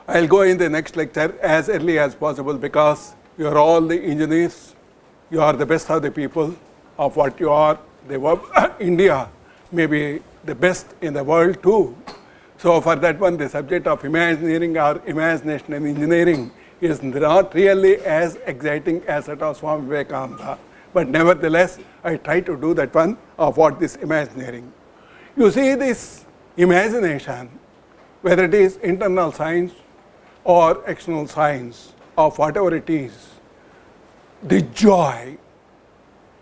I'll go in the next lecture as early as possible because you are all the engineers. You are the best of the people of what you are. India may be the best in the world too. So for that one, the subject of imagineering or imagination and engineering is not really as exciting as that of Swami Vivekananda. But nevertheless, I try to do that one of what this imagineering. You see this imagination, whether it is internal science or external science, of whatever it is, the joy,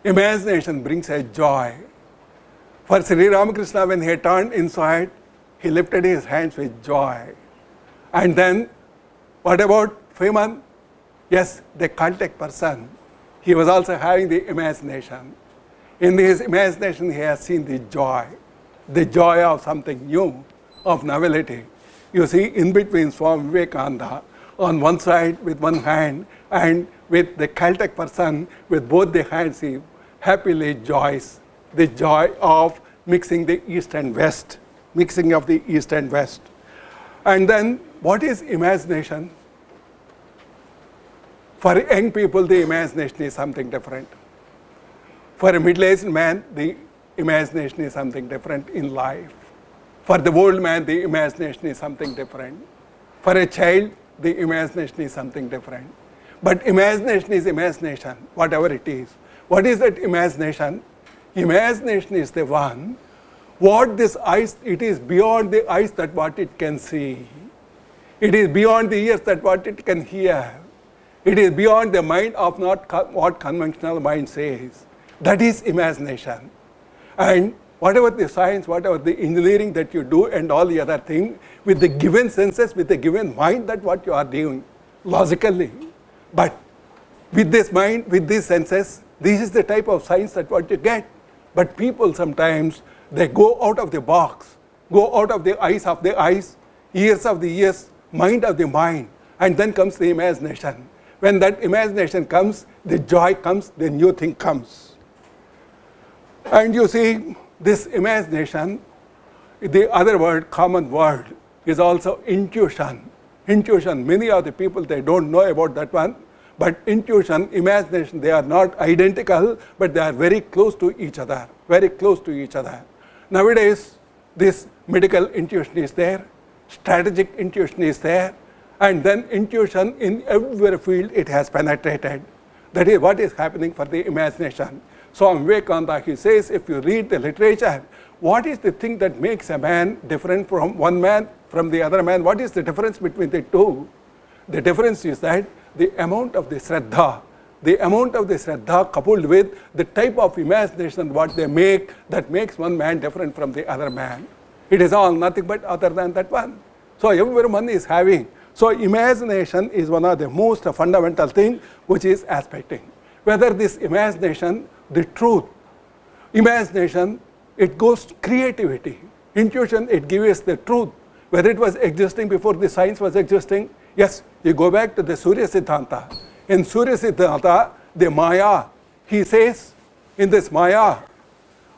imagination brings a joy. For Sri Ramakrishna, when he turned inside, he lifted his hands with joy. And then, what about Feynman? Yes, the Caltech person. He was also having the imagination. In his imagination, he has seen the joy of something new, of novelty. You see, in between Swami Vivekananda, on one side with one hand, and with the Caltech person with both the hands, he happily joys, the joy of mixing the East and West, mixing of the East and West. And then, what is imagination? For young people, the imagination is something different. For a middle-aged man, the imagination is something different in life. For the old man, the imagination is something different. For a child, the imagination is something different. But imagination is imagination, whatever it is. What is that imagination? Imagination is the one, what this eyes, it is beyond the eyes that what it can see. It is beyond the ears that what it can hear. It is beyond the mind of not what conventional mind says. That is imagination. And whatever the science, whatever the engineering that you do and all the other thing, with the given senses, with the given mind that what you are doing, logically. But with this mind, with these senses, this is the type of science that what you get. But people sometimes, they go out of the box, go out of the eyes, ears of the ears, mind of the mind, and then comes the imagination. When that imagination comes, the joy comes, the new thing comes. And you see, this imagination, the other word, common word, is also intuition. Intuition, many of the people, they don't know about that one. But intuition, imagination, they are not identical, but they are very close to each other, very close to each other. Nowadays, this medical intuition is there, strategic intuition is there, and then intuition in every field, it has penetrated. That is what is happening for the imagination. So Vivekananda, he says, if you read the literature, what is the thing that makes a man different from one man, from the other man? What is the difference between the two? The difference is that the amount of the Shraddha coupled with the type of imagination what they make, that makes one man different from the other man. It is all nothing but other than that one. So everyone is having. So imagination is one of the most fundamental thing which is aspecting. Whether this imagination, the truth, imagination, it goes to creativity. Intuition, it gives the truth. Whether it was existing before the science was existing, yes, you go back to the Surya Siddhanta. In Surya Siddhanta, the Maya, he says, in this Maya,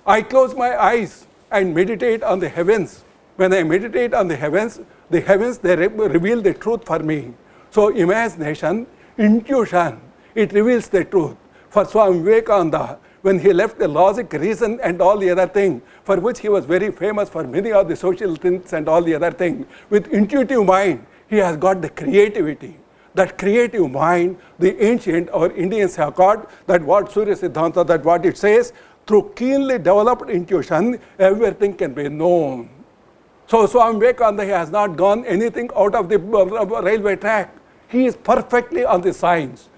I close my eyes and meditate on the heavens. When I meditate on the heavens, they reveal the truth for me. So imagination, intuition, it reveals the truth. For Swami Vivekananda, when he left the logic, reason and all the other thing, for which he was very famous for many of the social things and all the other thing, with intuitive mind, he has got the creativity. That creative mind, the ancient or Indians have got, that what Surya Siddhanta, that what it says, through keenly developed intuition, everything can be known. So Swami Vivekananda, he has not gone anything out of the railway track. He is perfectly on the science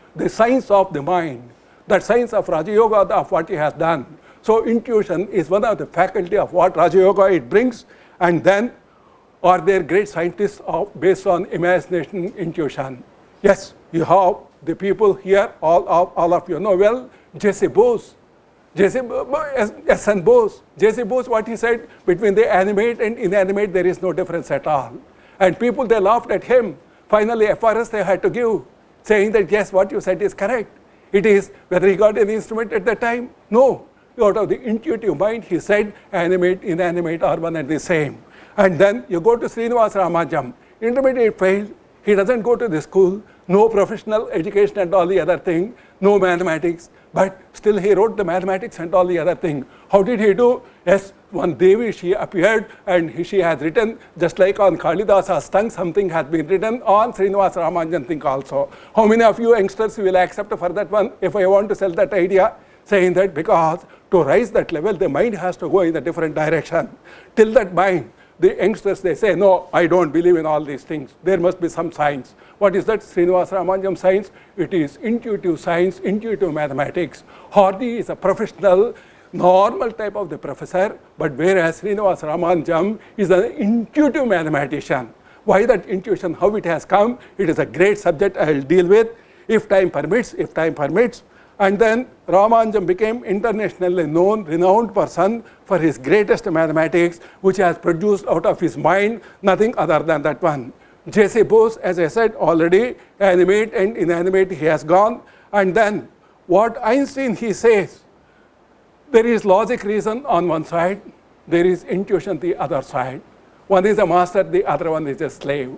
of the mind, that science of Raja Yoga of what he has done. So intuition is one of the faculty of what Raja Yoga it brings, and then are there great scientists based on imagination, intuition. Yes, you have the people here, all of you know well, J.C. Bose. S.N. Bose. J.C. Bose, what he said, between the animate and inanimate, there is no difference at all. And people, they laughed at him. Finally, FRS they had to give, saying that, yes, what you said is correct. It is, whether he got any instrument at that time? No. Out of the intuitive mind, he said, animate, inanimate are one and the same. And then you go to Srinivasa Ramajam. Intermediate failed. He doesn't go to the school, no professional education and all the other thing, no mathematics, but still he wrote the mathematics and all the other thing. How did he do? Yes, one Devi, she appeared and she has written, just like on Kalidasa's tongue, something has been written on Srinivasa Ramanujan thing also. How many of you youngsters will accept for that one if I want to sell that idea? Saying that because to rise that level, the mind has to go in a different direction. Till that mind, the youngsters, they say, no, I don't believe in all these things. There must be some science. What is that Srinivasa Ramanujan science? It is intuitive science, intuitive mathematics. Hardy is a professional, normal type of the professor, but whereas Srinivasa Ramanujan is an intuitive mathematician. Why that intuition, how it has come, it is a great subject I will deal with, if time permits, if time permits. And then Ramanujan became internationally known, renowned person for his greatest mathematics, which has produced out of his mind nothing other than that one. J.C. Bose, as I said already, animate and inanimate, he has gone. And then what Einstein, he says, there is logic reason on one side, there is intuition the other side. One is a master, the other one is a slave.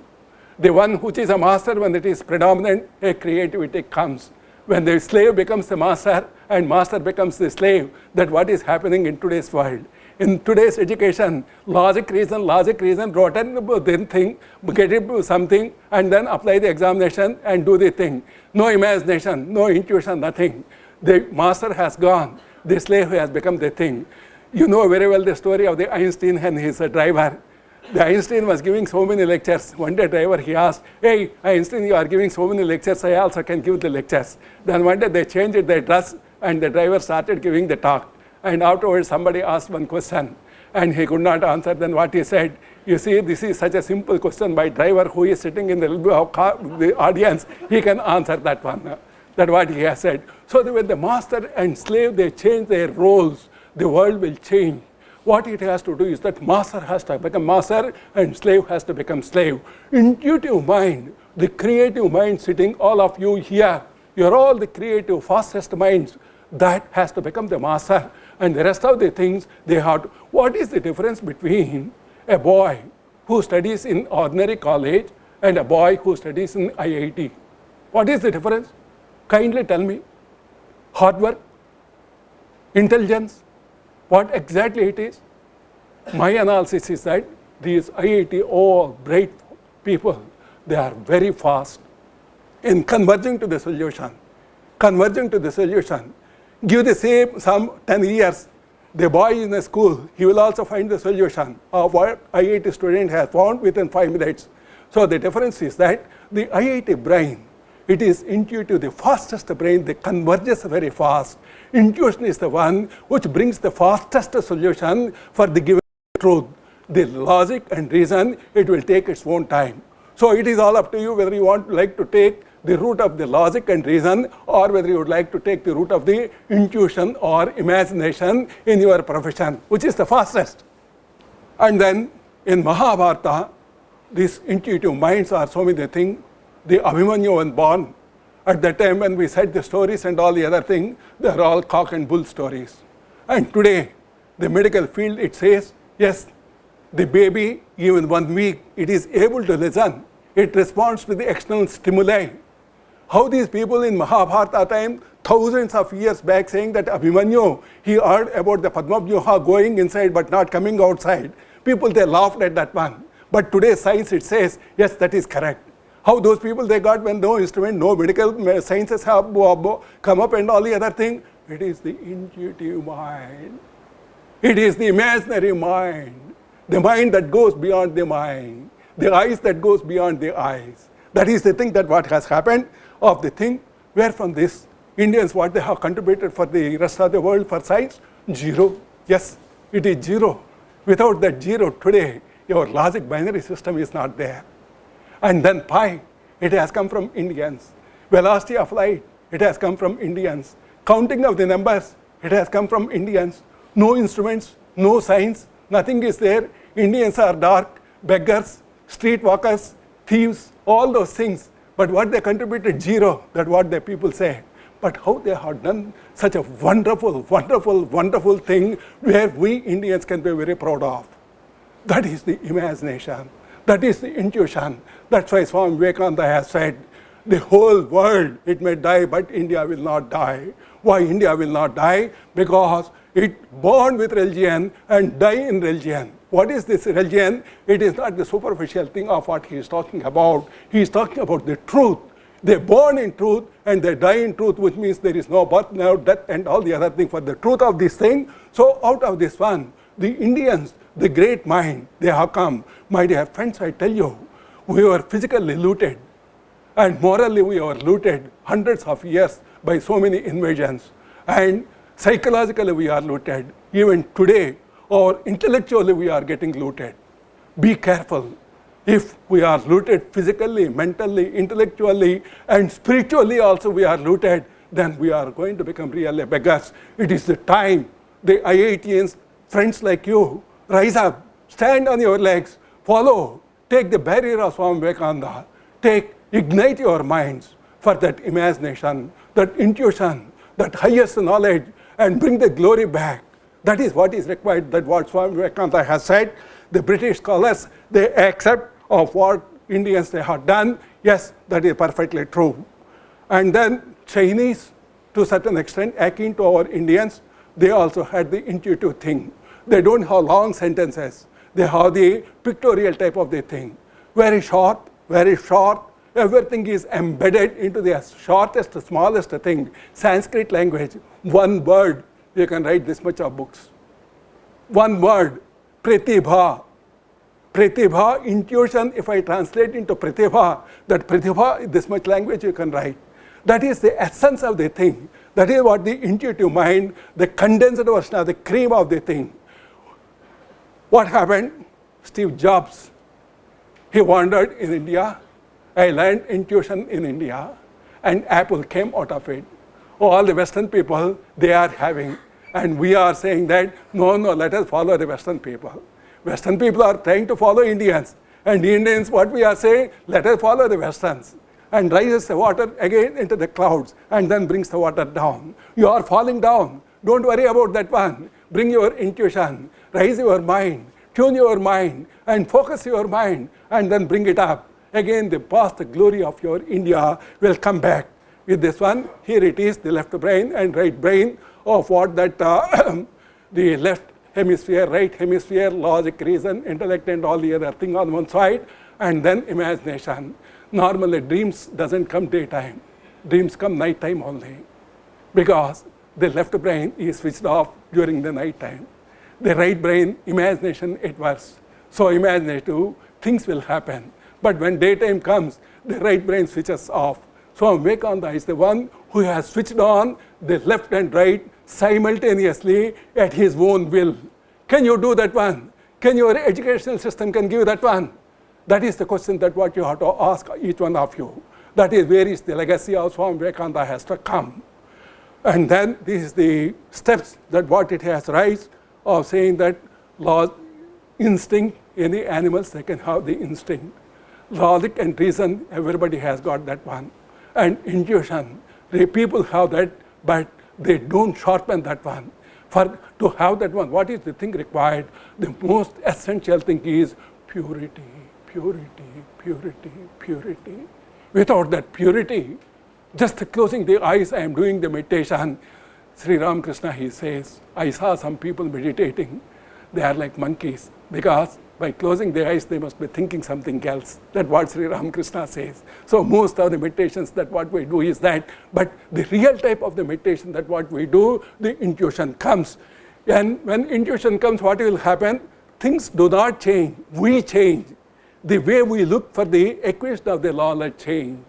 The one which is a master, when it is predominant, a creativity comes. When the slave becomes the master and master becomes the slave, that's what is happening in today's world. In today's education, logic, reason, rotten, then think, get it something, and then apply the examination and do the thing. No imagination, no intuition, nothing. The master has gone, the slave has become the thing. You know very well the story of the Einstein and his driver. The Einstein was giving so many lectures. One day driver, he asked, hey, Einstein, you are giving so many lectures, I also can give the lectures. Then one day they changed their dress and the driver started giving the talk. And afterwards somebody asked one question and he could not answer. Then what he said, you see, this is such a simple question by driver who is sitting in the audience, he can answer that one. That's what he has said. So when the master and slave, they change their roles, the world will change. What it has to do is that master has to become master and slave has to become slave. Intuitive mind, the creative mind sitting, all of you here, you're all the creative, fastest minds. That has to become the master. And the rest of the things, they have to. What is the difference between a boy who studies in ordinary college and a boy who studies in IIT? What is the difference? Kindly tell me. Hard work? Intelligence? What exactly it is? My analysis is that these IIT, all bright people, they are very fast in converging to the solution. Converging to the solution. Give the same some 10 years, the boy in the school, he will also find the solution of what IIT student has found within 5 minutes. So the difference is that the IIT brain, it is intuitive, the fastest brain, that converges very fast. Intuition is the one which brings the fastest solution for the given truth. The logic and reason, it will take its own time. So it is all up to you whether you like to take the route of the logic and reason or whether you would like to take the route of the intuition or imagination in your profession, which is the fastest. And then in Mahabharata, these intuitive minds are so many things. The Abhimanyu was born. At that time when we said the stories and all the other things, they are all cock and bull stories. And today, the medical field, it says, yes, the baby, even 1 week, it is able to listen. It responds to the external stimuli. How these people in Mahabharata time, thousands of years back, saying that Abhimanyu, he heard about the Padmavyuha going inside but not coming outside. People, they laughed at that one. But today's science, it says, yes, that is correct. How those people they got when no instrument, no medical sciences have come up and all the other thing. It is the intuitive mind. It is the imaginary mind. The mind that goes beyond the mind. The eyes that goes beyond the eyes. That is the thing that what has happened of the thing where from this Indians what they have contributed for the rest of the world for science? Zero. Yes, it is zero. Without that zero today, your logic binary system is not there. And then pi, it has come from Indians. Velocity of light, it has come from Indians. Counting of the numbers, it has come from Indians. No instruments, no science, nothing is there. Indians are dark, beggars, streetwalkers, thieves, all those things. But what they contributed, zero, that's what the people say. But how they have done such a wonderful, wonderful, wonderful thing where we Indians can be very proud of. That is the imagination. That is the intuition. That's why Swami Vivekananda has said, the whole world, it may die, but India will not die. Why India will not die? Because it born with religion and die in religion. What is this religion? It is not the superficial thing of what he is talking about. He is talking about the truth. They born in truth and they die in truth, which means there is no birth, no death, and all the other thing for the truth of this thing. So out of this one, the Indians, the great mind, they have come. My dear friends, I tell you, we were physically looted and morally we were looted hundreds of years by so many invasions, and psychologically we are looted. Even today, or intellectually we are getting looted. Be careful. If we are looted physically, mentally, intellectually, and spiritually also we are looted, then we are going to become really beggars. It is the time the IITians, friends like you, rise up, stand on your legs, follow, take the barrier of Swami Vivekananda, ignite your minds for that imagination, that intuition, that highest knowledge, and bring the glory back. That is what is required, that what Swami Vivekananda has said. The British scholars, they accept of what Indians they have done. Yes, that is perfectly true. And then Chinese, to a certain extent, akin to our Indians, they also had the intuitive thing. They don't have long sentences. They have the pictorial type of the thing. Very short, everything is embedded into the shortest, smallest thing. Sanskrit language, one word, you can write this much of books. One word, pratibha. Pratibha, intuition, if I translate into pratibha, that pratibha, this much language you can write. That is the essence of the thing. That is what the intuitive mind, the condensed version of the cream of the thing. What happened? Steve Jobs, he wandered in India. I learned intuition in India, and Apple came out of it. All the Western people, they are having, and we are saying that, no, let us follow the Western people. Western people are trying to follow Indians, and Indians, what we are saying, let us follow the Westerns, and rises the water again into the clouds, and then brings the water down. You are falling down. Don't worry about that one. Bring your intuition, raise your mind, tune your mind, and focus your mind, and then bring it up. Again, the past glory of your India will come back. With this one, here it is, the left brain and right brain of what that the left hemisphere, right hemisphere, logic, reason, intellect, and all the other thing on one side, and then imagination. Normally, dreams doesn't come daytime. Dreams come nighttime only, because the left brain is switched off during the nighttime. The right brain, imagination, it works. So imaginative things will happen. But when daytime comes, the right brain switches off. So Vivekananda is the one who has switched on the left and right simultaneously at his own will. Can you do that one? Can your educational system can give that one? That is the question that what you have to ask each one of you. That is, where is the legacy of Swami Vivekananda has to come? And then this is the steps that what it has raised of saying that law, instinct, any animals, they can have the instinct. Logic and reason, everybody has got that one. And intuition, the people have that, but they don't sharpen that one. To have that one, what is the thing required? The most essential thing is purity, purity, purity, purity. Without that purity, just closing the eyes, I am doing the meditation. Sri Ramakrishna, he says, I saw some people meditating. They are like monkeys, because by closing their eyes, they must be thinking something else. That's what Sri Ramakrishna says. So most of the meditations that what we do is that, but the real type of the meditation that what we do, the intuition comes. And when intuition comes, what will happen? Things do not change, we change. The way we look for the equation of the law will change.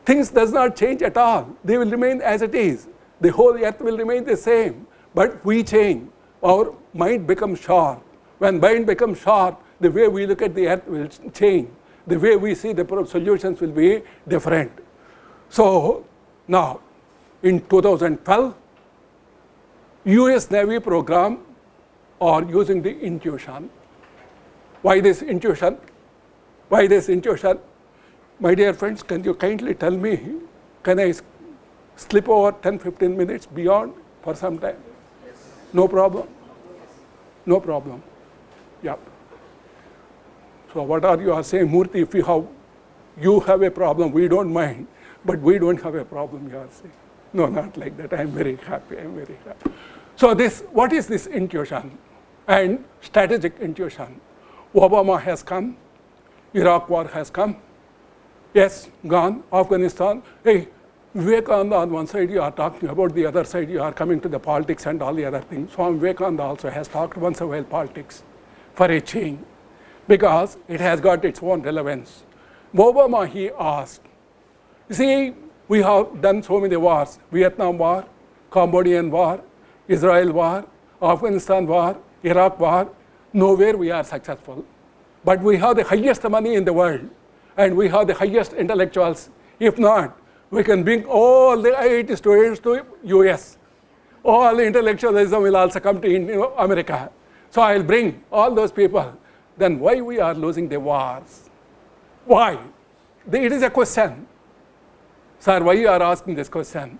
Things does not change at all. They will remain as it is. The whole earth will remain the same, but we change. Our mind becomes sharp. When mind becomes sharp, the way we look at the earth will change. The way we see the solutions will be different. So now, in 2012, US Navy program are using the intuition. Why this intuition? Why this intuition? My dear friends, can you kindly tell me, can I slip over 10-15 minutes beyond for some time? Yes. No problem? Yes. No problem. Yep. So what are you are saying, Murthy, if you have a problem, we don't mind, but we don't have a problem, you are saying. No, not like that. I'm very happy. I'm very happy. So what is this intuition and strategic intuition? Obama has come. Iraq war has come. Yes, gone. Afghanistan. Hey, Vivekananda on one side, you are talking about the other side, you are coming to the politics and all the other things. Swami Vivekananda also has talked once in a while politics for a change, because it has got its own relevance. Obama, he asked, you see, we have done so many wars, Vietnam War, Cambodian War, Israel War, Afghanistan War, Iraq War, nowhere we are successful. But we have the highest money in the world, and we have the highest intellectuals. If not, we can bring all the IIT students to US. All the intellectualism will also come to America. So I'll bring all those people. Then why we are losing the wars? Why? It is a question. Sir, why you are asking this question?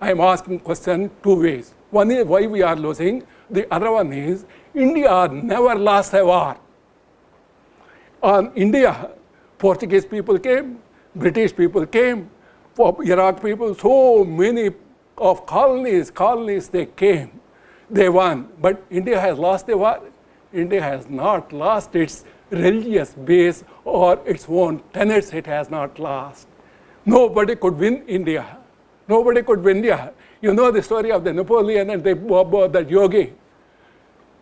I am asking question two ways. One is why we are losing. The other one is India never lost a war. On India, Portuguese people came, British people came, Iraq people, so many of colonies they came. They won. But India has lost the war. India has not lost its religious base or its own tenets. It has not lost. Nobody could win India. Nobody could win India. You know the story of the Napoleon and that yogi.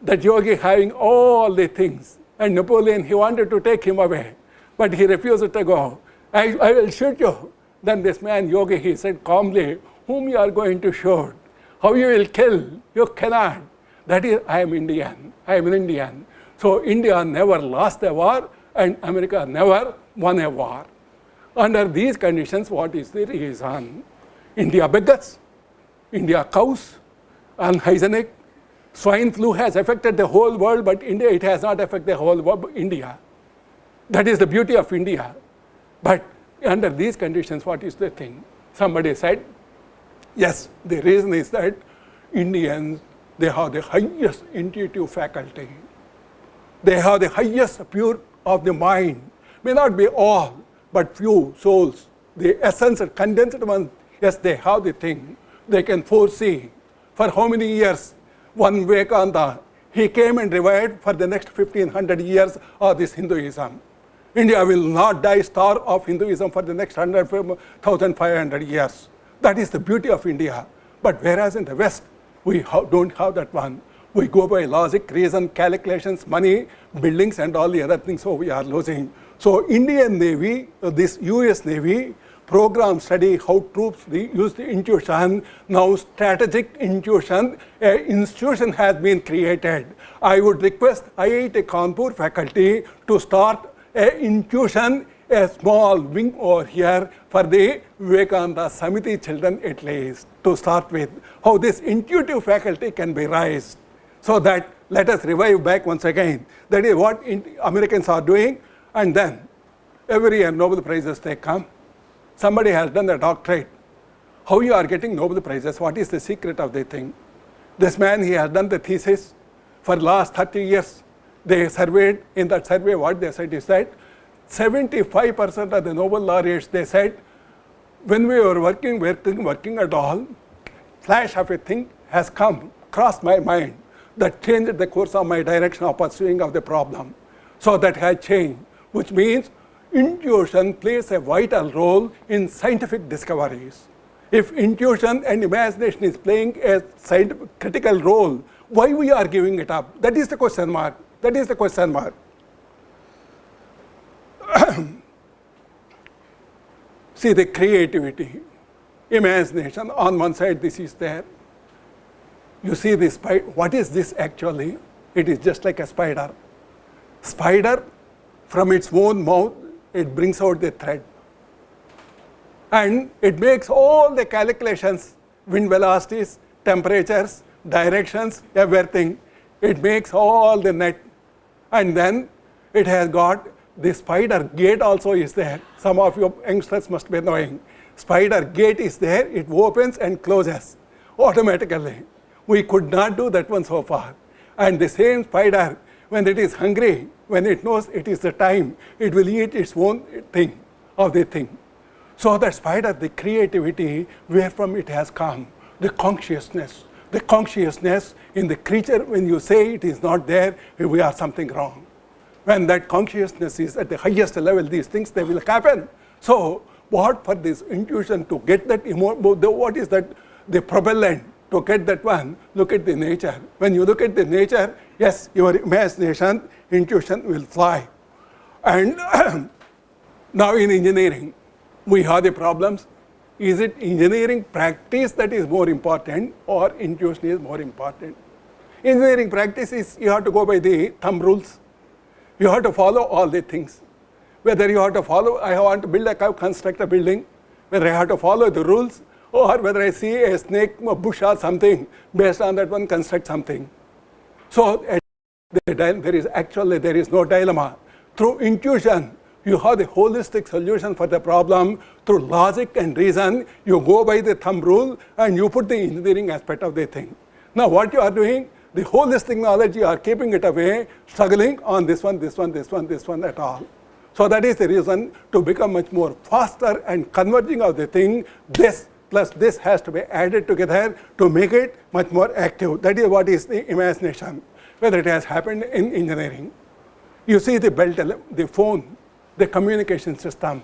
That yogi having all the things. And Napoleon, he wanted to take him away. But he refused to go. I will shoot you. Then this man, yogi, he said calmly, whom you are going to shoot? How you will kill? You cannot. That is, I am Indian. I am an Indian. So India never lost a war and America never won a war. Under these conditions, what is the reason? India beggars, India cows, unhygienic. Swine flu has affected the whole world, but India, it has not affected the whole world, India. That is the beauty of India. But under these conditions, what is the thing? Somebody said, yes, the reason is that Indians, they have the highest intuitive faculty. They have the highest pure of the mind. May not be all, but few souls. The essence, condensed ones, yes, they have the thing. They can foresee. For how many years? One Vivekananda, he came and revived for the next 1500 years of this Hinduism. India will not die starved of Hinduism for the next 1,500 years. That is the beauty of India. But whereas in the West, we don't have that one. We go by logic, reason, calculations, money, buildings, and all the other things, so we are losing. So Indian Navy, this US Navy, program study how troops use the intuition. Now strategic intuition, an institution has been created. I would request IIT Kanpur faculty to start an intuition, a small wing over here for the Vivekananda Samiti children at least, to start with. How this intuitive faculty can be raised. So that let us revive back once again. That is what Americans are doing. And then every year Nobel Prizes they come. Somebody has done a doctorate. How you are getting Nobel Prizes? What is the secret of the thing? This man, he has done the thesis for the last 30 years. They surveyed, in that survey what they said is that 75% of the Nobel laureates, they said, when we were working at all, flash of a thing has come, crossed my mind, that changed the course of my direction of pursuing of the problem. So that has changed, which means intuition plays a vital role in scientific discoveries. If intuition and imagination is playing a critical role, why we are giving it up? That is the question mark. That is the question mark. See the creativity, imagination, on one side this is there. You see this spider, what is this actually? It is just like a spider. Spider, from its own mouth, it brings out the thread. And it makes all the calculations, wind velocities, temperatures, directions, everything. It makes all the net. And then it has got the spider gate also is there. Some of you youngsters must be knowing. Spider gate is there, it opens and closes automatically. We could not do that one so far. And the same spider, when it is hungry, when it knows it is the time, it will eat its own thing of the thing. So that spite of the creativity, where from it has come, the consciousness in the creature, when you say it is not there, we are something wrong. When that consciousness is at the highest level, these things, they will happen. So what for this intuition to get that, what is that, the propellant to get that one? Look at the nature. When you look at the nature, yes, your imagination, intuition will fly. And now in engineering, we have the problems. Is it engineering practice that is more important, or intuition is more important? Engineering practice is, you have to go by the thumb rules. You have to follow all the things. Whether you have to follow, I want to build a cow, construct a building, whether I have to follow the rules, or whether I see a snake, a bush or something, based on that one construct something. So there is no dilemma. Through intuition, you have the holistic solution for the problem. Through logic and reason, you go by the thumb rule and you put the engineering aspect of the thing. Now what you are doing, the holistic knowledge, you are keeping it away, struggling on this one at all. So that is the reason to become much more faster and converging of the thing. This plus this has to be added together to make it much more active. That is what is the imagination, whether it has happened in engineering. You see the bell, the phone, the communication system.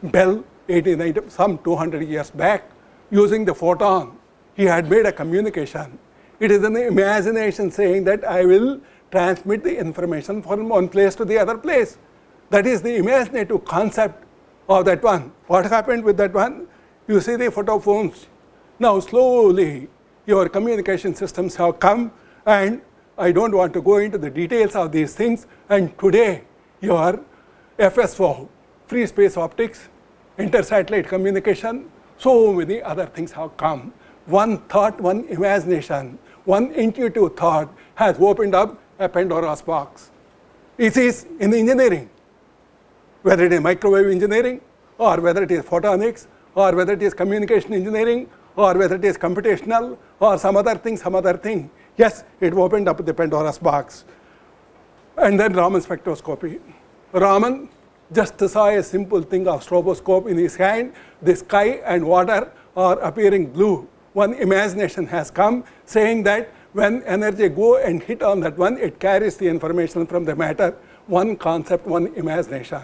Bell, 1890, some 200 years back, using the photon, he had made a communication. It is an imagination saying that I will transmit the information from one place to the other place. That is the imaginative concept of that one. What happened with that one? You see the photo phones. Now slowly your communication systems have come, and I don't want to go into the details of these things. And today your FSO, free space optics, inter-satellite communication, so many other things have come. One thought, one imagination, one intuitive thought has opened up a Pandora's box. It is in engineering, whether it is microwave engineering, or whether it is photonics, or whether it is communication engineering, or whether it is computational, or some other thing. Yes, it opened up the Pandora's box. And then Raman spectroscopy. Raman just saw a simple thing of stroboscope in his hand. The sky and water are appearing blue. One imagination has come saying that when energy go and hit on that one, it carries the information from the matter. One concept, one imagination.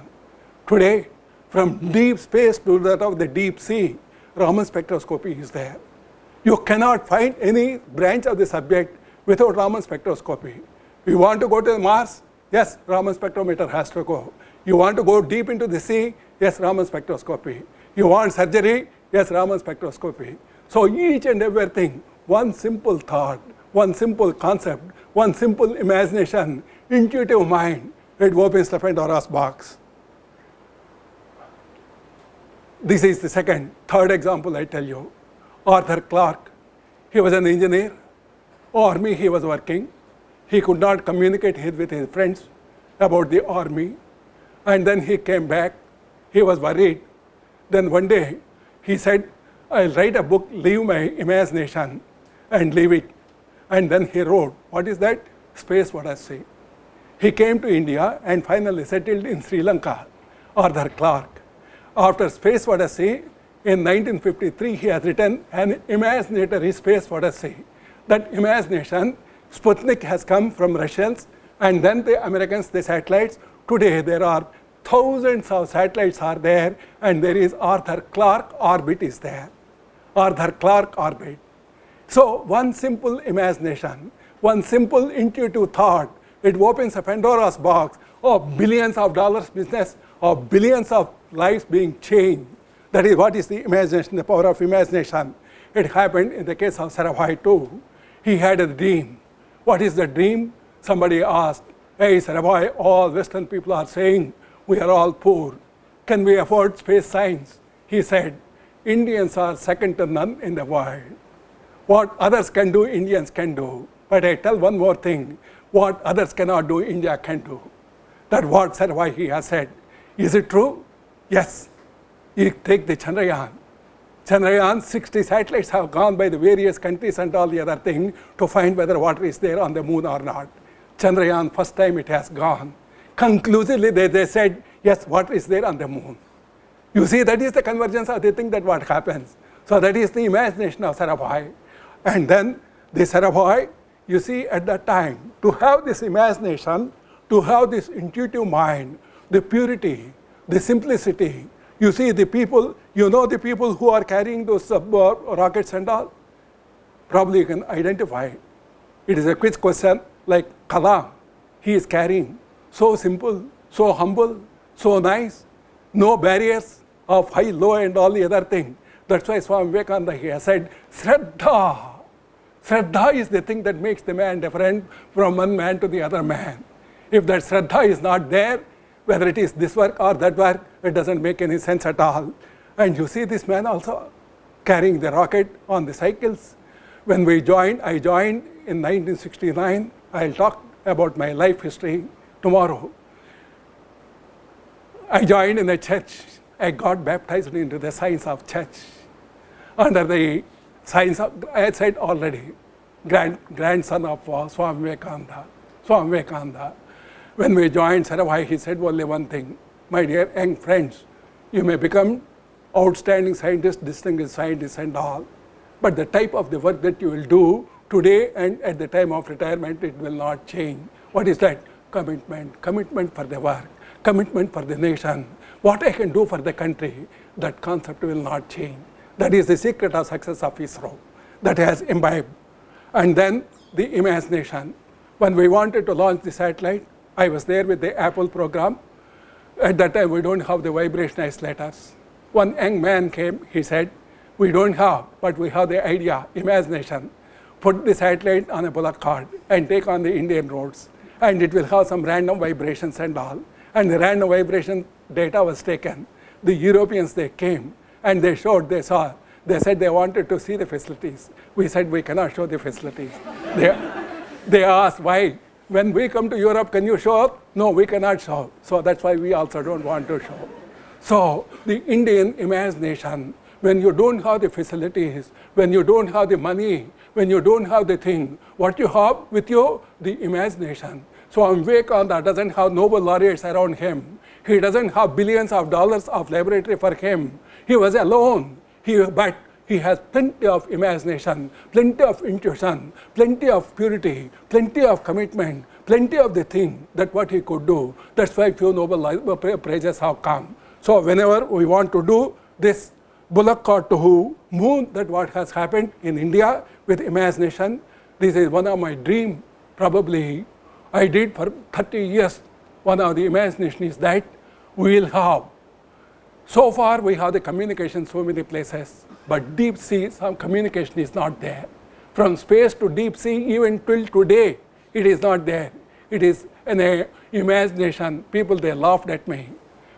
Today, from deep space to that of the deep sea, Raman spectroscopy is there. You cannot find any branch of the subject without Raman spectroscopy. You want to go to Mars? Yes, Raman spectrometer has to go. You want to go deep into the sea? Yes, Raman spectroscopy. You want surgery? Yes, Raman spectroscopy. So each and everything, one simple thought, one simple concept, one simple imagination, intuitive mind, it opens the Pandora's box. This is the third example I tell you. Arthur Clarke, he was an engineer. Army he was working. He could not communicate with his friends about the army. And then he came back. He was worried. Then one day he said, I'll write a book, leave my imagination and leave it. And then he wrote, what is that? Space Odyssey. He came to India and finally settled in Sri Lanka, Arthur Clarke. After Space Odyssey, in 1953, he has written an imaginatory Space Odyssey. That imagination, Sputnik has come from Russians, and then the Americans, the satellites. Today there are thousands of satellites are there, and there is Arthur Clarke orbit is there. Arthur Clarke orbit. So one simple imagination, one simple intuitive thought, it opens a Pandora's box of billions of dollars business, of billions of lives being changed. That is what is the imagination, the power of imagination. It happened in the case of Sarabhai too. He had a dream. What is the dream? Somebody asked, hey Sarabhai, all Western people are saying we are all poor. Can we afford space science? He said, Indians are second to none in the world. What others can do, Indians can do. But I tell one more thing, what others cannot do, India can do. That's what Sarabhai he has said. Is it true? Yes. You take the Chandrayaan. Chandrayaan, 60 satellites have gone by the various countries and all the other thing to find whether water is there on the moon or not. Chandrayaan, first time it has gone. Conclusively, they said, yes, what is there on the moon? You see, that is the convergence of the thing that what happens. So that is the imagination of Sarabhai. And then the Sarabhai, you see, at that time, to have this imagination, to have this intuitive mind, the purity, the simplicity. You see the people, you know the people who are carrying those rockets and all? Probably you can identify. It is a quiz question like Kalam. He is carrying. So simple, so humble, so nice. No barriers of high, low and all the other thing. That's why Swami Vivekananda here said, Shraddha. Shraddha is the thing that makes the man different from one man to the other man. If that Shraddha is not there, whether it is this work or that work, it doesn't make any sense at all. And you see this man also carrying the rocket on the cycles. When we joined, I joined in 1969. I'll talk about my life history tomorrow. I joined in a church. I got baptized into the science of church. Under the science of, I had said already, grandson of Swami Vivekananda. Swami Vivekananda. When we joined Sarabhai, he said only one thing, my dear young friends, you may become outstanding scientists, distinguished scientists and all, but the type of the work that you will do today and at the time of retirement, it will not change. What is that? Commitment. Commitment for the work. Commitment for the nation. What I can do for the country, that concept will not change. That is the secret of success of ISRO. That has imbibed. And then the imagination. When we wanted to launch the satellite, I was there with the Apple program. At that time, we don't have the vibration isolators. One young man came, he said, we don't have, but we have the idea, imagination. Put the satellite on a bullock cart and take on the Indian roads. And it will have some random vibrations and all. And the random vibration data was taken. The Europeans, they came and they showed, they saw. They said they wanted to see the facilities. We said we cannot show the facilities. They asked why. When we come to Europe, can you show up? No, we cannot show. So that's why we also don't want to show. So the Indian imagination, when you don't have the facilities, when you don't have the money, when you don't have the thing, what you have with you? The imagination. So Vivekananda doesn't have Nobel laureates around him. He doesn't have billions of dollars of laboratory for him. He was alone. But he has plenty of imagination, plenty of intuition, plenty of purity, plenty of commitment, plenty of the thing that what he could do. That's why few Nobel prizes have come. So whenever we want to do this bullock cart to moon, that what has happened in India with imagination, this is one of my dreams. Probably I did for 30 years. One of the imagination is that we will have. So far we have the communication so many places, but deep sea, some communication is not there. From space to deep sea, even till today, it is not there. It is an imagination. People, they laughed at me.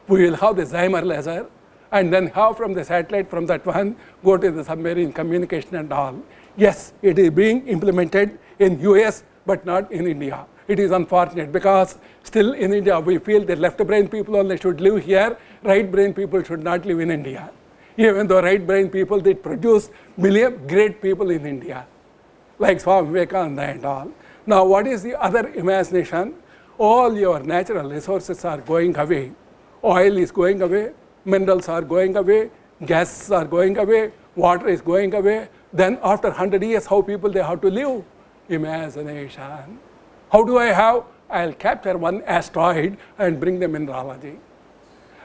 We will have the Zymer laser, and then have from the satellite, from that one, go to the submarine communication and all. Yes, it is being implemented in US, but not in India. It is unfortunate because still in India we feel the left brain people only should live here, right brain people should not live in India. Even though right brain people, they produce million great people in India, like Swami Vivekananda and all. Now what is the other imagination? All your natural resources are going away. Oil is going away, minerals are going away, gases are going away, water is going away. Then after 100 years, how people they have to live? Imagination. How do I have? I'll capture one asteroid and bring the mineralogy.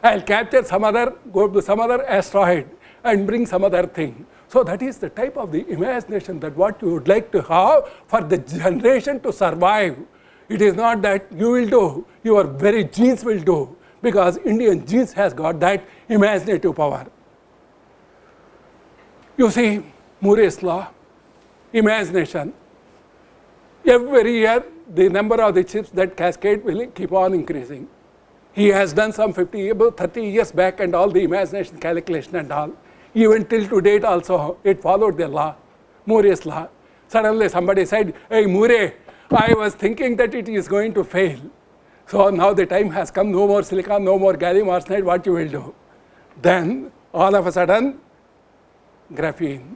I'll capture some other, go to some other asteroid and bring some other thing. So that is the type of the imagination that what you would like to have for the generation to survive. It is not that you will do, your very genes will do, because Indian genes has got that imaginative power. You see, Moore's law, imagination. Every year, the number of the chips that cascade will keep on increasing. He has done some 30 years back and all the imagination calculation and all. Even till to date also, it followed the law, Moore's law. Suddenly somebody said, hey Moore, I was thinking that it is going to fail. So now the time has come, no more silicon, no more gallium arsenide, what you will do? Then all of a sudden, graphene,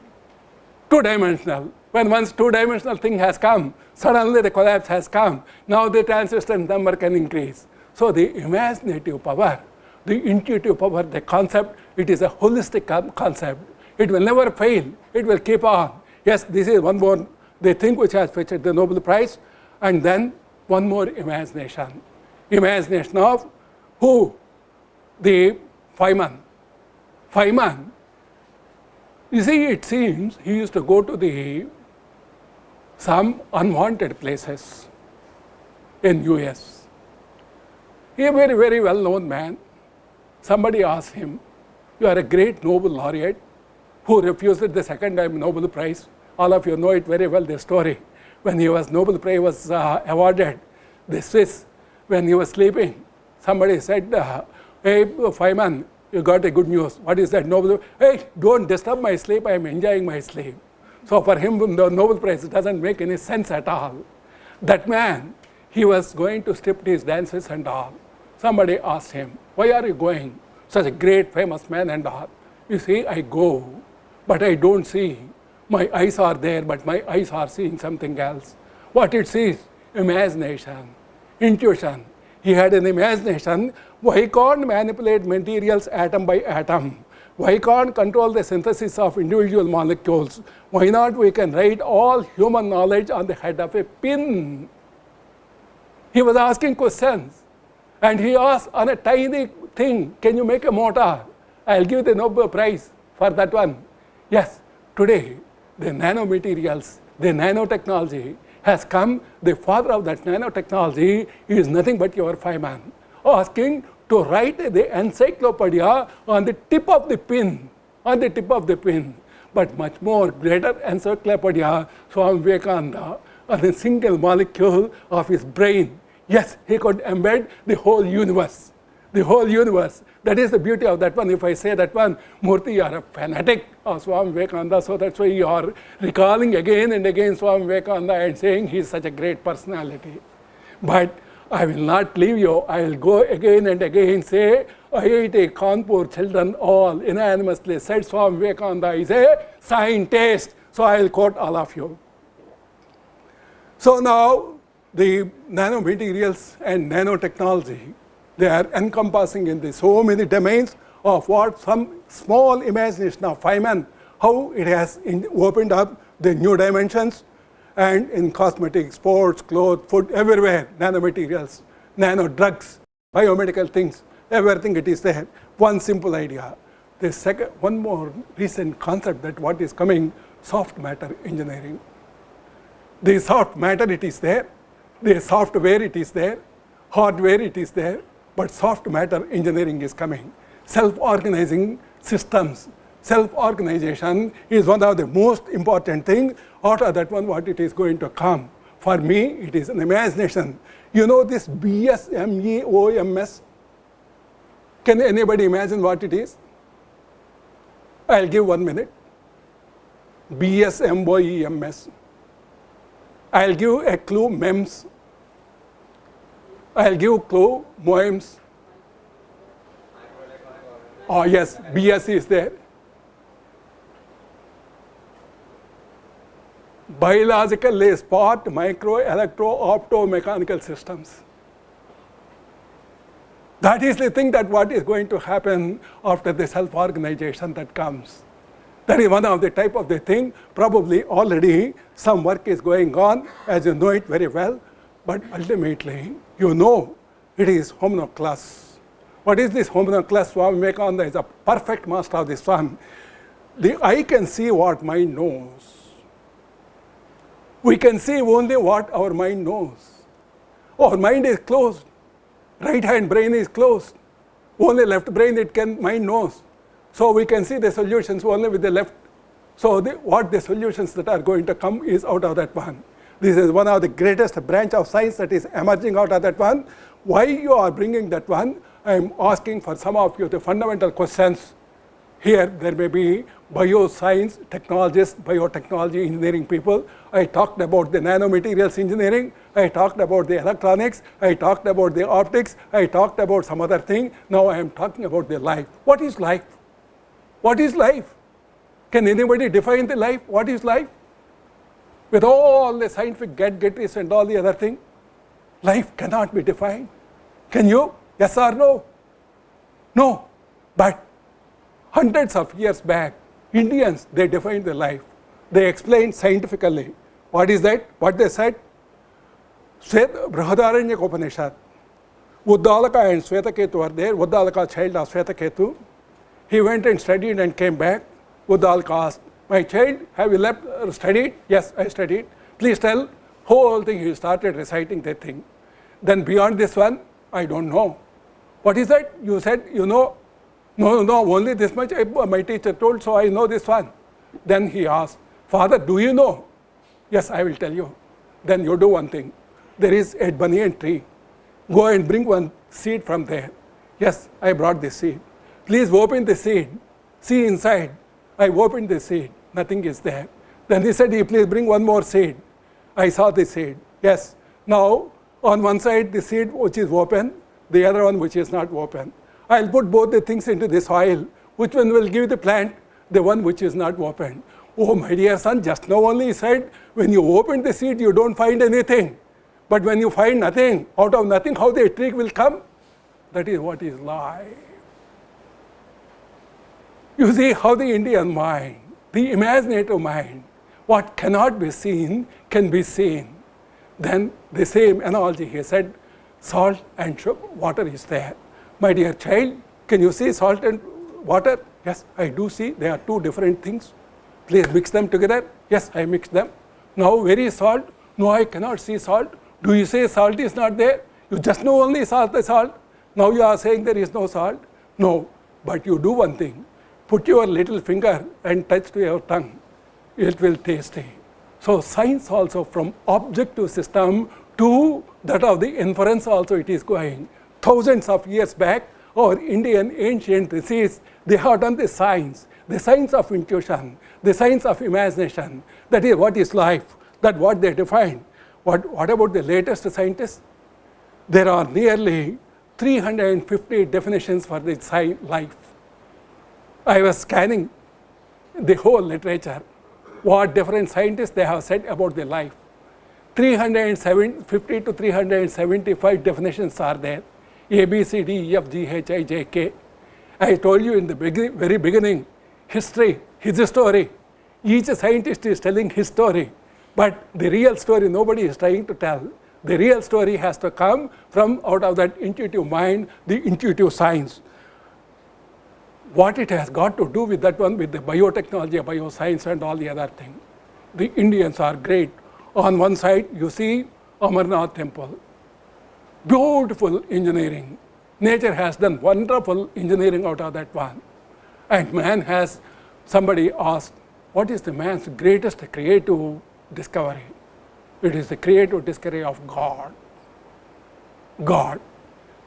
two-dimensional. When once two-dimensional thing has come, suddenly the collapse has come. Now the transistor number can increase. So the imaginative power, the intuitive power, the concept, it is a holistic concept. It will never fail. It will keep on. Yes, this is one more, the thing which has fetched the Nobel Prize. And then one more imagination. Imagination of who? The Feynman. Feynman. You see, it seems he used to go to some unwanted places in US. He is a very, very well-known man. Somebody asked him, you are a great Nobel laureate who refused the second time Nobel Prize. All of you know it very well, the story. When he was Nobel Prize was awarded, the Swiss, when he was sleeping, somebody said, hey, Feynman, you got a good news. What is that? Nobel? Hey, don't disturb my sleep. I am enjoying my sleep. So for him, the Nobel Prize doesn't make any sense at all. That man, he was going to striptease dances and all. Somebody asked him, why are you going? Such a great, famous man and all. You see, I go, but I don't see. My eyes are there, but my eyes are seeing something else. What it sees? Imagination, intuition. He had an imagination. Why can't manipulate materials atom by atom? Why can't control the synthesis of individual molecules? Why not we can write all human knowledge on the head of a pin? He was asking questions. And he asked on a tiny thing, can you make a motor? I'll give the Nobel Prize for that one. Yes, today the nanomaterials, the nanotechnology has come. The father of that nanotechnology is nothing but your Feynman, asking to write the encyclopedia on the tip of the pin, on the tip of the pin. But much more greater encyclopedia, Swami Vivekananda, on a single molecule of his brain. Yes, he could embed the whole universe. The whole universe. That is the beauty of that one. If I say that one, Murthy, you are a fanatic of Swami Vivekananda, so that's why you are recalling again and again Swami Vivekananda and saying he is such a great personality. But I will not leave you. I will go again and again say, IIT Kanpur children all unanimously said Swami Vivekananda is a scientist. So I will quote all of you. So now the nanomaterials and nanotechnology, they are encompassing in so many domains of what some small imagination of Feynman, how it has opened up the new dimensions, and in cosmetics, sports, clothes, food, everywhere, nanomaterials, nanodrugs, biomedical things, everything it is there. One simple idea. The second, one more recent concept that what is coming, soft matter engineering. The soft matter it is there, the software it is there, hardware it is there, but soft matter engineering is coming. Self-organizing systems, self-organization is one of the most important things. Out of that one, what it is going to come. For me, it is an imagination. You know this BSMEOMS? Can anybody imagine what it is? I'll give 1 minute. BSMOEMS. I'll give a clue, MEMS. I'll give clue, MOEMS. Oh yes, BS is there. Biological spot, micro, electro, opto-mechanical systems. That is the thing that what is going to happen after the self-organization that comes. That is one of the type of the thing. Probably already some work is going on, as you know it very well. But ultimately, you know, it is homunculus. What is this homunculus? Swami Vivekananda is a perfect master of this one. The eye can see what mind knows. We can see only what our mind knows. Our mind is closed. Right hand brain is closed. Only left brain mind knows. So we can see the solutions only with the left. So what the solutions that are going to come is out of that one. This is one of the greatest branch of science that is emerging out of that one. Why you are bringing that one? I am asking for some of you the fundamental questions. Here there may be bioscience technologists, biotechnology engineering people. I talked about the nanomaterials engineering. I talked about the electronics. I talked about the optics. I talked about some other thing. Now I am talking about the life. What is life? What is life? Can anybody define the life? What is life? with all the scientific gadgets and all the other thing, life cannot be defined. Can you? Yes or no? No. But hundreds of years back, Indians, they defined the life. They explained scientifically. What is that? What they said? Brihadaranyaka Upanishad. Uddalaka and Swetaketu were there. Uddalaka, child of Swetaketu. He went and studied and came back. Uddalaka asked, my child, have you studied? Yes, I studied. Please tell. Whole thing, he started reciting that thing. Then beyond this one, I don't know. What is that? You said, you know. No, only this much my teacher told, so I know this one. Then he asked, Father, do you know? Yes, I will tell you. Then you do one thing. There is a banyan tree. Go and bring one seed from there. Yes, I brought this seed. Please open the seed. See inside. I opened the seed. Nothing is there. Then he said, please bring one more seed. I saw the seed. Yes. Now, on one side, the seed which is open, the other one which is not open. I'll put both the things into the soil. Which one will give the plant? The one which is not open. Oh, my dear son, just now only he said, when you open the seed, you don't find anything. But when you find nothing, out of nothing, how the tree will come? That is what is life. You see how the Indian mind, the imaginative mind, what cannot be seen can be seen. Then the same analogy he said, salt and water is there. My dear child, can you see salt and water? Yes, I do see. They are two different things. Please mix them together. Yes, I mix them. Now, where is salt? No, I cannot see salt. Do you say salt is not there? You just know only saw the salt. Now you are saying there is no salt. No, but you do one thing. Put your little finger and touch to your tongue. It will taste it. So science also, from objective system to that of the inference also it is going. Thousands of years back, our Indian ancient rishis, they have done the science of intuition, the science of imagination. That is what is life. That what they define. What about the latest scientists? There are nearly 350 definitions for the life. I was scanning the whole literature. What different scientists they have said about their life. 350 to 375 definitions are there. A, B, C, D, E, F, G, H, I, J, K. I told you in the very beginning, history, his story. Each scientist is telling his story. But the real story nobody is trying to tell. The real story has to come from out of that intuitive mind, the intuitive science. What it has got to do with that one, with the biotechnology, bioscience and all the other things. The Indians are great. On one side, you see Amarnath temple. Beautiful engineering. Nature has done wonderful engineering out of that one. And man has, somebody asked, what is the man's greatest creative discovery? It is the creative discovery of God. God.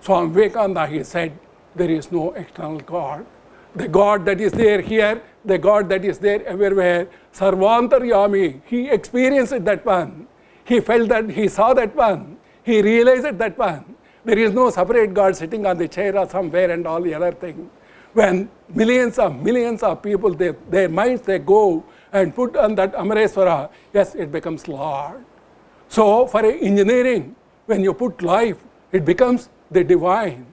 Swami Vivekananda, he said, there is no external God. The God that is there here, the God that is there everywhere, Sarvantaryami, he experienced that one. He felt that, he saw that one. He realized that one. There is no separate God sitting on the chair or somewhere and all the other things. When millions of people, their minds, they go and put on that Amareswara, yes, it becomes Lord. So for engineering, when you put life, it becomes the divine.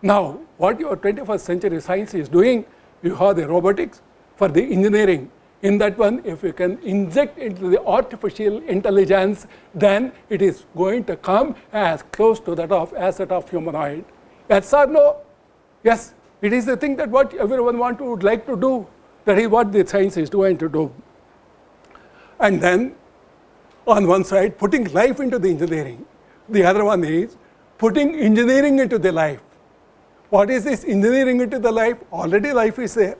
Now, what your 21st century science is doing, you have the robotics for the engineering. In that one, if you can inject into the artificial intelligence, then it is going to come as close to that of humanoid. Yes or no? Yes, it is the thing that what everyone would like to do. That is what the science is going to do. And then, on one side, putting life into the engineering. The other one is putting engineering into the life. What is this engineering into the life? Already life is there.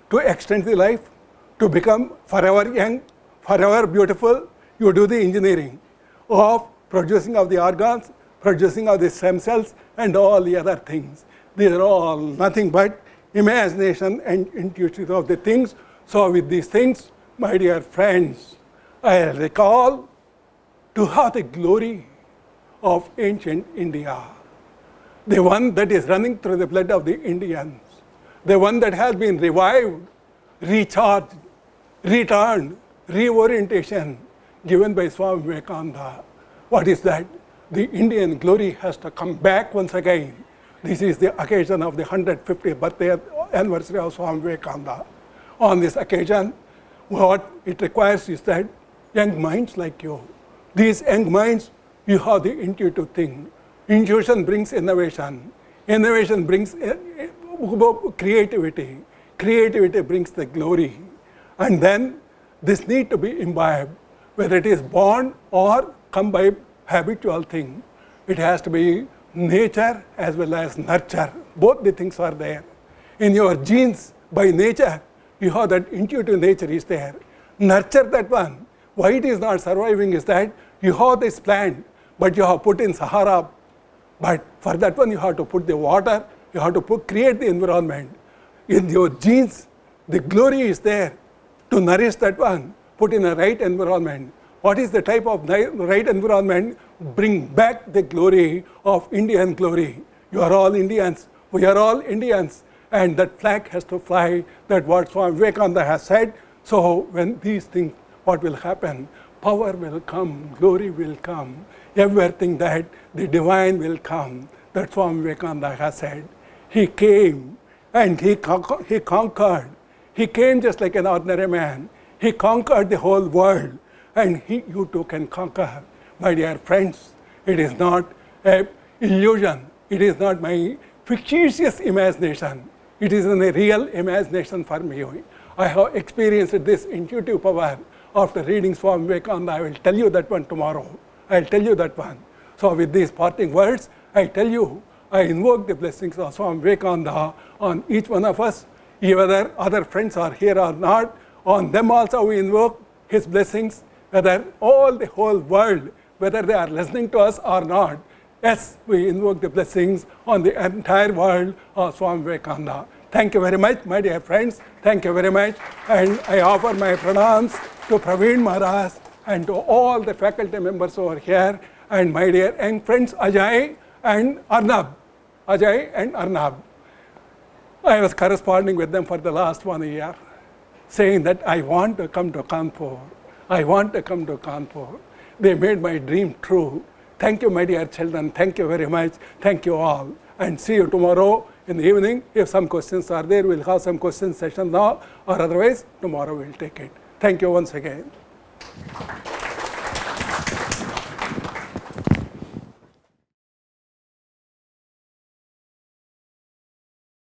To extend the life, to become forever young, forever beautiful, you do the engineering of producing of the organs, producing of the stem cells, and all the other things. These are all nothing but imagination and intuition of the things. So with these things, my dear friends, I recall to have the glory of ancient India, the one that is running through the blood of the Indians, the one that has been revived, recharged, returned, reorientation, given by Swami Vivekananda. What is that? The Indian glory has to come back once again. This is the occasion of the 150th birthday anniversary of Swami Vivekananda. On this occasion, what it requires is that young minds like you, these young minds, you have the intuitive thing. Intuition brings innovation. Innovation brings creativity. Creativity brings the glory. And then this need to be imbibed, whether it is born or come by habitual thing. It has to be nature as well as nurture. Both the things are there. In your genes, by nature, you have that intuitive nature is there. Nurture that one. Why it is not surviving is that you have this plant, but you have put in Sahara. But for that one, you have to put the water, you have to create the environment. In your genes, the glory is there to nourish that one, put in a right environment. What is the type of right environment? Bring back the glory of Indian glory. You are all Indians. We are all Indians. And that flag has to fly. That's what Swami Vivekananda has said. So when these things, what will happen? Power will come, glory will come. Everything that the divine will come. That's what Swami Vivekananda has said. He came and he conquered. He came just like an ordinary man. He conquered the whole world. And you too can conquer. My dear friends, it is not an illusion. It is not my fictitious imagination. It is a real imagination for me. I have experienced this intuitive power after reading Swami Vivekananda. I will tell you that one tomorrow. I will tell you that one. So with these parting words, I tell you, I invoke the blessings of Swami Vivekananda on each one of us, whether other friends are here or not. On them also we invoke his blessings, whether all the whole world, whether they are listening to us or not. Yes, we invoke the blessings on the entire world of Swami Vivekananda. Thank you very much, my dear friends. Thank you very much. And I offer my pranams to Praveen Maharaj and to all the faculty members over here, and my dear young friends Ajay and Arnab. Ajay and Arnab. I was corresponding with them for the last 1 year, saying that I want to come to Kanpur. I want to come to Kanpur. They made my dream true. Thank you, my dear children. Thank you very much. Thank you all. And see you tomorrow in the evening. If some questions are there, we'll have some question session now, or otherwise, tomorrow we'll take it. Thank you once again.